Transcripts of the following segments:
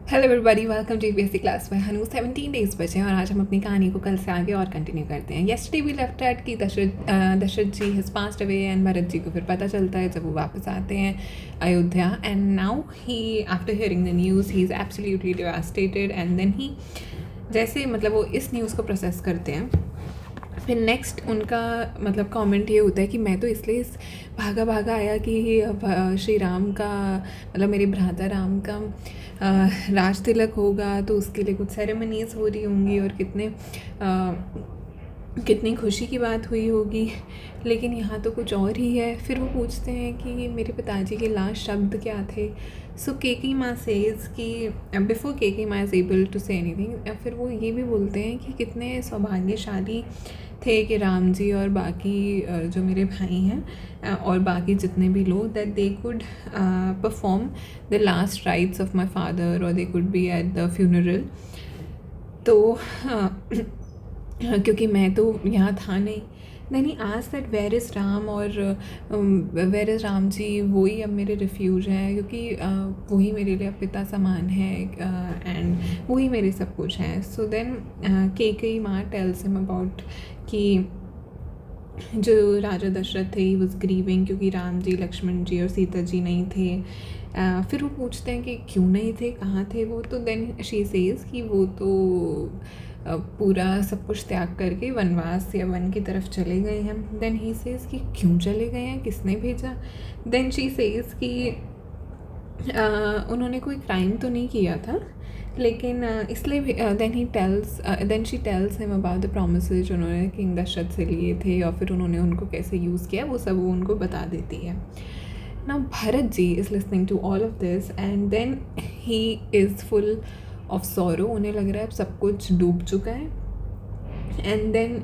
Hello everybody, welcome to UPSC class में। हनु 17 days बचे हैं और आज हम अपनी कहानी को कल से आगे और कंटिन्यू करते हैं। येस्टरडे वी लेफ्ट एट कि Dashrath ji has passed away and Bharat ji को फिर पता चलता है जब वो वापस आते हैं Ayodhya. And now he after hearing the news he is absolutely devastated. And then he जैसे मतलब वो इस न्यूज़ को प्रोसेस करते हैं, फिर नेक्स्ट उनका मतलब कमेंट ये होता है कि मैं तो इसलिए भागा भागा आया कि श्री राम का मतलब मेरे भ्राता राम का राज तिलक होगा, तो उसके लिए कुछ सेरेमनीज़ हो रही होंगी और कितनी खुशी की बात हुई होगी, लेकिन यहाँ तो कुछ और ही है। फिर वो पूछते हैं कि मेरे पिताजी के लास्ट शब्द क्या थे। सो केकी माँ सेज कि बिफोर केकी माँ is able to say anything, फिर वो ये भी बोलते हैं कि कितने सौभाग्यशाली थे कि राम जी और बाकी जो मेरे भाई हैं और बाकी जितने भी लोग, that they could perform the last rites of my father और they could be at the funeral. तो क्योंकि मैं तो यहाँ था नहीं। Then he asked that where is Ram, और वेयर इज़ राम जी, वही अब मेरे रिफ्यूज हैं, क्योंकि वही मेरे लिए अब पिता समान है एंड वही मेरे सब कुछ हैं। सो देन केकई माँ टेल्स हिम अबाउट कि जो राजा दशरथ थे ही वॉज ग्रीविंग क्योंकि राम जी, लक्ष्मण जी और सीता जी नहीं थे। फिर वो पूछते हैं कि क्यों नहीं थे, कहाँ थे वो। तो देन शी सेज कि वो तो पूरा सब कुछ त्याग करके वनवास या वन की तरफ चले गए हैं। देन ही सेज कि क्यों चले गए हैं, किसने भेजा। देन शी सेज कि उन्होंने कोई क्राइम तो नहीं किया था, लेकिन इसलिए then she tells him about the promises जो उन्होंने किंग दशरथ से लिए थे और फिर उन्होंने उनको कैसे यूज़ किया, वो सब वो उनको बता देती है। Now Bharat ji is listening to all of this and then he is full of sorrow. उन्हें लग रहा है अब सब कुछ डूब चुका है। एंड देन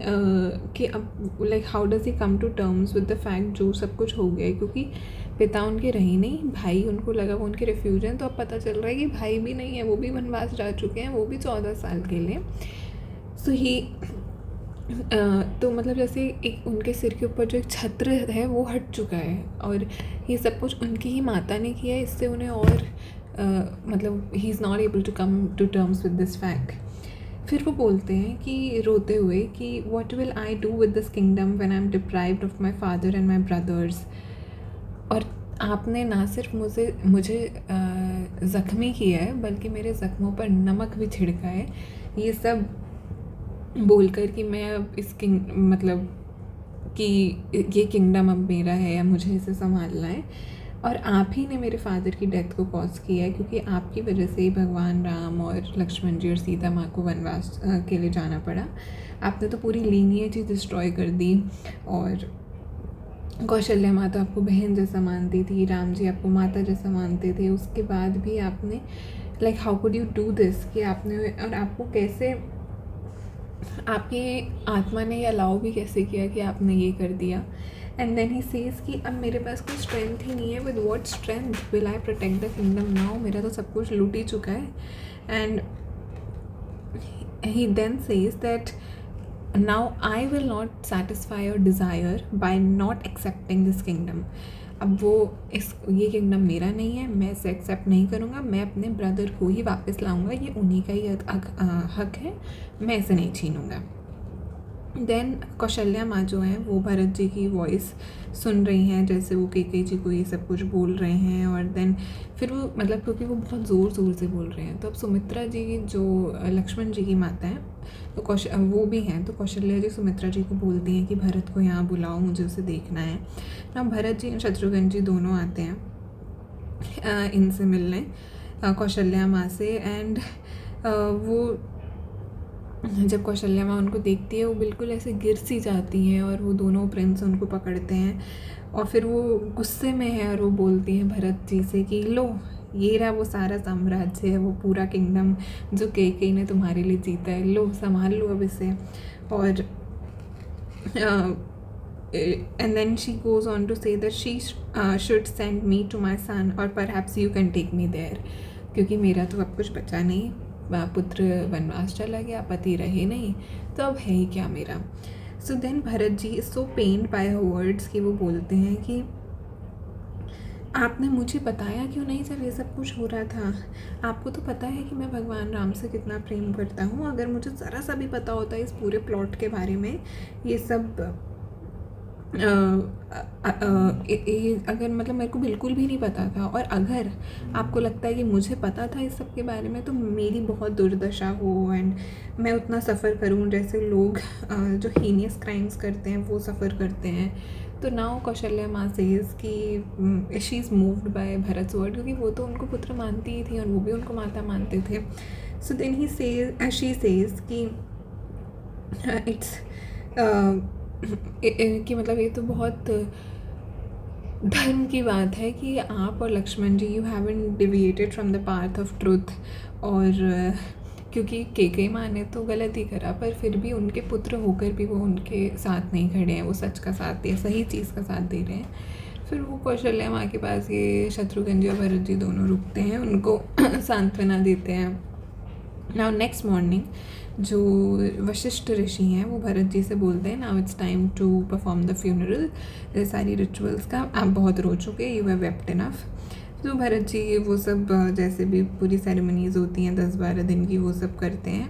कि अब like how does he come to terms with the fact जो सब कुछ हो गया है, क्योंकि पिता उनके रहे नहीं, भाई उनको लगा वो उनके रिफ्यूज हैं, तो अब पता चल रहा है कि भाई भी नहीं है, वो भी वनवास जा चुके हैं, वो भी 14 साल के लिए। सो ही तो मतलब जैसे एक उनके सिर के ऊपर जो एक छत्र है वो हट चुका है और ये सब कुछ उनकी ही माता ने किया है। इससे उन्हें और मतलब he is not able to come to terms with this fact. फिर वो बोलते हैं कि रोते हुए कि what will I do with this kingdom when I am deprived of my father and my brothers. और आपने ना सिर्फ मुझे ज़ख्मी किया है, बल्कि मेरे ज़ख्मों पर नमक भी छिड़का है। ये सब बोलकर कि मैं अब इस मतलब कि ये किंगडम अब मेरा है या मुझे इसे संभालना है, और आप ही ने मेरे फादर की डेथ को कॉज किया है, क्योंकि आपकी वजह से ही भगवान राम और लक्ष्मण जी और सीता माँ को वनवास के लिए जाना पड़ा। आपने तो पूरी लीनिएज ही डिस्ट्रॉय कर दी। और कौशल्या माता आपको बहन जैसा मानती थी, राम जी आपको माता जैसा मानते थे, उसके बाद भी आपने like how could you do this कि आपने, और आपको कैसे आपकी आत्मा ने ये अलाउ भी कैसे किया कि आपने ये कर दिया। एंड देन ही सेज कि अब मेरे पास कोई स्ट्रेंथ ही नहीं है, with what strength will I protect the kingdom now, मेरा तो सब कुछ लूट ही चुका है। And he then says that now I will not satisfy your desire by not accepting this kingdom. अब वो ये किंगडम मेरा नहीं है, मैं इसे एक्सेप्ट नहीं करूँगा, मैं अपने ब्रदर को ही वापस लाऊंगा, ये उन्हीं का ही हक है, मैं इसे नहीं छीनूँगा। देन कौशल्या माँ जो हैं वो भरत जी की वॉइस सुन रही हैं, जैसे वो केकई जी को ये सब कुछ बोल रहे हैं। और देन फिर वो मतलब क्योंकि वो बहुत ज़ोर ज़ोर से बोल रहे हैं, तो अब सुमित्रा जी जो लक्ष्मण जी की माता हैं तो वो भी हैं, तो कौशल्या जी सुमित्रा जी को बोलती हैं कि भरत को यहाँ बुलाओ, मुझे उसे देखना है ना। भरत जी और शत्रुघ्न जी दोनों आते हैं इनसे मिलने कौशल्या माँ से। एंड वो जब कौशल्या माँ उनको देखती है वो बिल्कुल ऐसे गिर सी जाती हैं, और वो दोनों प्रिंस उनको पकड़ते हैं और फिर वो गुस्से में है और वो बोलती हैं भरत जी से कि लो, ये रहा वो सारा साम्राज्य है, वो पूरा किंगडम जो केकई ने तुम्हारे लिए जीता है, लो संभाल लो अब इसे। और and then she goes on to say that she should send me to my son और perhaps you can take me there, क्योंकि मेरा तो अब कुछ बचा नहीं, पुत्र वनवास चला गया, पति रहे नहीं, तो अब है ही क्या मेरा। So then Bharat ji is so pained by her words कि वो बोलते हैं कि आपने मुझे बताया क्यों नहीं जब ये सब कुछ हो रहा था? आपको तो पता है कि मैं भगवान राम से कितना प्रेम करता हूँ। अगर मुझे ज़रा सा भी पता होता है इस पूरे प्लॉट के बारे में, ये सब अगर मतलब मेरे को बिल्कुल भी नहीं पता था, और अगर आपको लगता है कि मुझे पता था इस सब के बारे में, तो मेरी बहुत दुर्दशा हो एंड मैं उतना सफ़र करूँ जैसे लोग जो हीनियस क्राइम्स करते हैं वो सफ़र करते हैं। तो नाउ कौशल्या माँ सेज कि she is moved by Bharat word, क्योंकि वो तो उनको पुत्र मानती ही थी और वो भी उनको माता मानते थे। सो देन शी सेज कि इट्स कि मतलब ये तो बहुत धर्म की बात है कि आप और Lakshman ji, you haven't deviated from the path of truth. और क्योंकि केकई माँ ने तो गलत ही करा, पर फिर भी उनके पुत्र होकर भी वो उनके साथ नहीं खड़े हैं, वो सच का साथ दे, सही चीज़ का साथ दे रहे हैं। फिर वो कौशल्या माँ के पास ये शत्रुघ्न जी और भरत जी दोनों रुकते हैं, उनको सांत्वना देते हैं। नाउ नेक्स्ट मॉर्निंग जो वशिष्ठ ऋषि हैं वो भरत जी से बोलते हैं, now it's time to perform the funeral, सारी रिचुअल्स का आप बहुत रो चुके, यू हैव वेप्ट इनफ। तो भरत जी वो सब जैसे भी पूरी सेरेमनीज़ होती हैं 10-12 दिन की, वो सब करते हैं।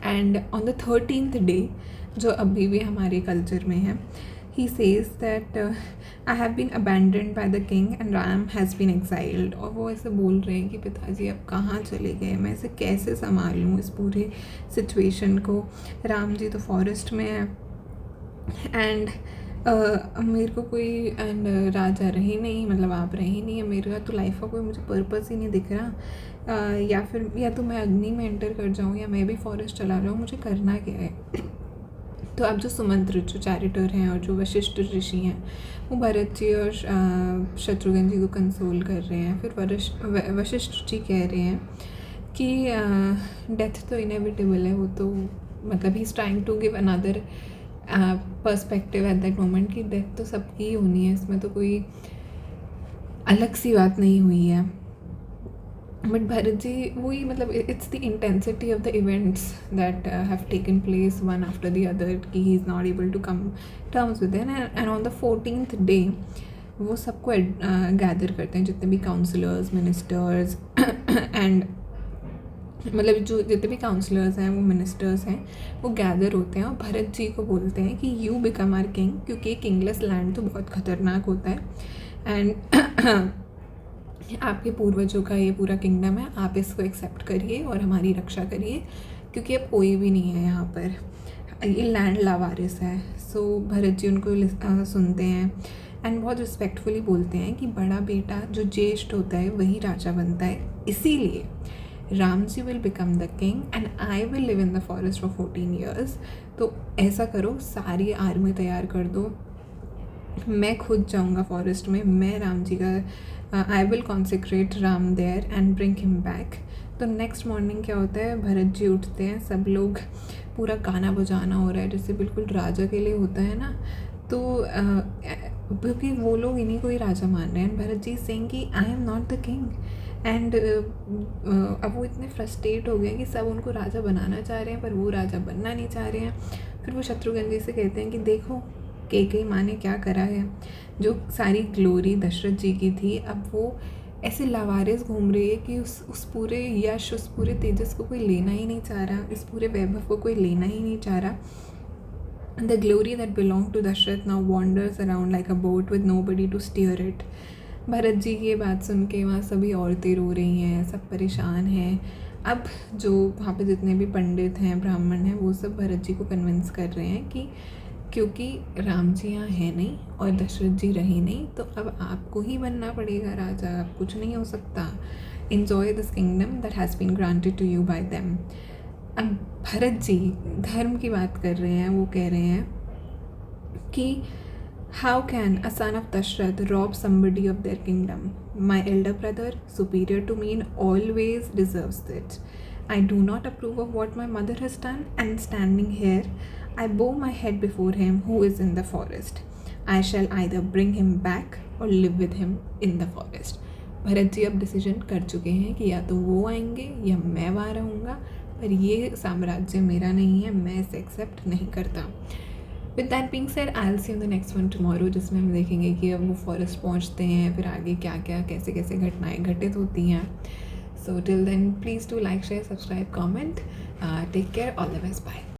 And on the 13th day, जो अभी भी हमारे कल्चर में है, he says that I have been abandoned by the king and Ram has been exiled। और वो ऐसे बोल रहे हैं कि पिताजी अब कहाँ चले गए, मैं इसे कैसे संभाल लूँ इस पूरे सिचुएशन को। राम जी तो फॉरेस्ट में है एंड मेरे को कोई एंड राजा रहे नहीं, मतलब आप रहे नहीं है, मेरा तो लाइफ का कोई मुझे पर्पस ही नहीं दिख रहा। या तो मैं अग्नि में एंटर कर जाऊँ या मैं भी फॉरेस्ट चला जाऊँ, मुझे करना क्या है। तो अब जो सुमंत्र, जो चैरिटर हैं और जो वशिष्ठ ऋषि हैं, वो भरत जी और शत्रुघ्न जी को कंसोल कर रहे हैं। फिर वशिष्ठ जी कह रहे हैं कि डेथ तो इनएविटेबल है, वो तो मतलब he is trying to give another perspective at that moment कि डेथ तो सबकी ही होनी है, इसमें तो कोई अलग सी बात नहीं हुई है। बट भरत जी वही, मतलब it's the intensity of the events that have taken place one after the other कि he is not able to come terms with them. And on the 14th day वो सबको गैदर करते हैं, जितने भी काउंसलर्स, मिनिस्टर्स एंड मतलब जो जितने भी काउंसलर्स हैं, वो मिनिस्टर्स हैं, वो गैदर होते हैं और भरत जी को बोलते हैं कि यू बिकम आवर किंग, क्योंकि किंगलेस लैंड तो बहुत ख़तरनाक होता है एंड आपके पूर्वजों का ये पूरा किंगडम है, आप इसको एक्सेप्ट करिए और हमारी रक्षा करिए, क्योंकि अब कोई भी नहीं है यहाँ पर, ये लैंड लावारिस है। सो भरत जी उनको सुनते हैं एंड बहुत रिस्पेक्टफुली बोलते हैं कि बड़ा बेटा जो ज्येष्ठ होता है वही राजा बनता है, इसीलिए Ram ji will become the king and I will live in the forest for 14 years। तो ऐसा करो, सारी आर्मी तैयार कर दो, मैं खुद जाऊँगा फॉरेस्ट में, मैं राम जी का I will consecrate Ram there and bring him back. तो नेक्स्ट मॉर्निंग क्या होता है, भरत जी उठते हैं, सब लोग, पूरा गाना बजाना हो रहा है जैसे बिल्कुल राजा के लिए होता है ना। तो क्योंकि वो लोग इन्हीं को ही राजा मान रहे हैं, भरत जी सेइंग कि I am not the king and अब वो इतने फ्रस्ट्रेट हो गए कि सब उनको राजा बनाना चाह रहे हैं पर वो राजा बनना नहीं चाह रहे हैं। फिर वो शत्रुघ्न जी से कहते हैं कि देखो केकई माँ ने क्या करा है, जो सारी ग्लोरी दशरथ जी की थी अब वो ऐसे लावारिस घूम रही है कि उस पूरे यश, उस पूरे तेजस को कोई लेना ही नहीं चाह रहा, इस पूरे वैभव को कोई लेना ही नहीं चाह रहा। The glory that belong to Dashrath now wanders around like a boat with nobody to steer it. Bharat ji की ये बात सुन के वहाँ सभी औरतें रो रही हैं, सब परेशान हैं। अब जो वहाँ पे जितने भी पंडित हैं, ब्राह्मण हैं, वो सब भरत जी को कन्विंस कर रहे हैं कि क्योंकि राम जी यहाँ है नहीं और दशरथ जी रहे नहीं, तो अब आपको ही बनना पड़ेगा राजा, अब कुछ नहीं हो सकता। Enjoy this kingdom that has been granted to you by them. अब भरत जी धर्म की बात कर रहे हैं, वो कह रहे हैं कि how can a son of Dashrath rob somebody of their kingdom? My elder brother, superior to me in all ways, deserves it. I do not approve of what my mother has done, and standing here, I bow my head before him who is in the forest. I shall either bring him back or live with him in the forest. Bharat ji अब decision कर चुके हैं कि या तो वो आएंगे या मैं वहाँ रहूँगा, पर ये साम्राज्य मेरा नहीं है, मैं इसे एक्सेप्ट नहीं करता। With that being said I will see in the next one tomorrow, जिसमें हम देखेंगे कि अब वो फॉरेस्ट पहुंचते हैं, फिर आगे क्या क्या कैसे कैसे घटनाएं घटित होती हैं. So till then, please do like, share, subscribe, comment. Take care. All the best. Bye.